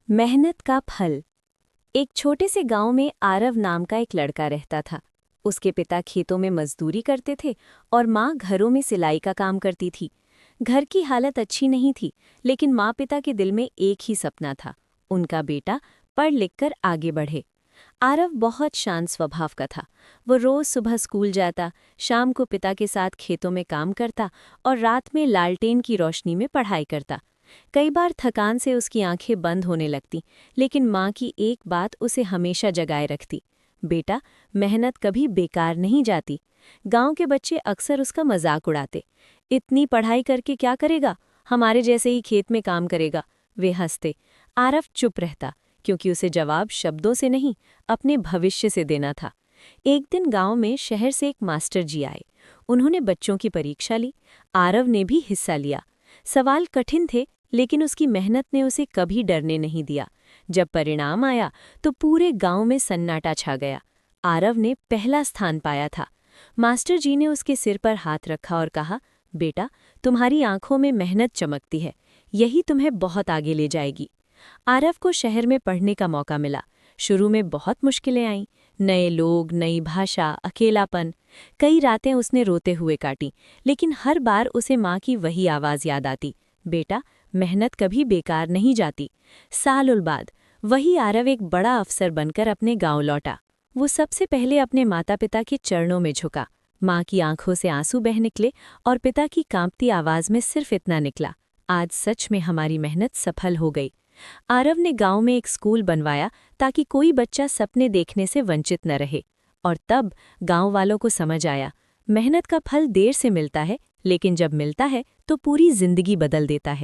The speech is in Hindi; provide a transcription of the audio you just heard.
मेहनत का फल। एक छोटे से गांव में आरव नाम का एक लड़का रहता था। उसके पिता खेतों में मजदूरी करते थे और माँ घरों में सिलाई का काम करती थी। घर की हालत अच्छी नहीं थी, लेकिन माँ पिता के दिल में एक ही सपना था, उनका बेटा पढ़ लिख कर आगे बढ़े। आरव बहुत शांत स्वभाव का था। वो रोज सुबह स्कूल जाता, शाम को पिता के साथ खेतों में काम करता और रात में लालटेन की रोशनी में पढ़ाई करता। कई बार थकान से उसकी आंखें बंद होने लगती, लेकिन माँ की एक बात उसे हमेशा जगाए रखती, बेटा, मेहनत कभी बेकार नहीं जाती। गांव के बच्चे अक्सर उसका मजाक उड़ाते, इतनी पढ़ाई करके क्या करेगा, हमारे जैसे ही खेत में काम करेगा। वे हंसते। आरव चुप रहता, क्योंकि उसे जवाब शब्दों से नहीं, अपने भविष्य से देना था। एक दिन गांव में शहर से एक मास्टर जी आए। उन्होंने बच्चों की परीक्षा ली। आरव ने भी हिस्सा लिया। सवाल कठिन थे, लेकिन उसकी मेहनत ने उसे कभी डरने नहीं दिया। जब परिणाम आया तो पूरे गांव में सन्नाटा छा गया। आरव ने पहला स्थान पाया था। मास्टर जी ने उसके सिर पर हाथ रखा और कहा, बेटा, तुम्हारी आंखों में मेहनत चमकती है, यही तुम्हें बहुत आगे ले जाएगी। आरव को शहर में पढ़ने का मौका मिला। शुरू में बहुत मुश्किलें आईं, नए लोग, नई भाषा, अकेलापन। कई रातें उसने रोते हुए काटी, लेकिन हर बार उसे माँ की वही आवाज़ याद आती, बेटा, मेहनत कभी बेकार नहीं जाती। सालों बाद वही आरव एक बड़ा अफसर बनकर अपने गांव लौटा। वो सबसे पहले अपने माता पिता के चरणों में झुका। माँ की आंखों से आंसू बह निकले और पिता की कांपती आवाज़ में सिर्फ इतना निकला, आज सच में हमारी मेहनत सफल हो गई। आरव ने गांव में एक स्कूल बनवाया ताकि कोई बच्चा सपने देखने से वंचित न रहे। और तब गांव वालों को समझ आया, मेहनत का फल देर से मिलता है, लेकिन जब मिलता है तो पूरी जिंदगी बदल देता है।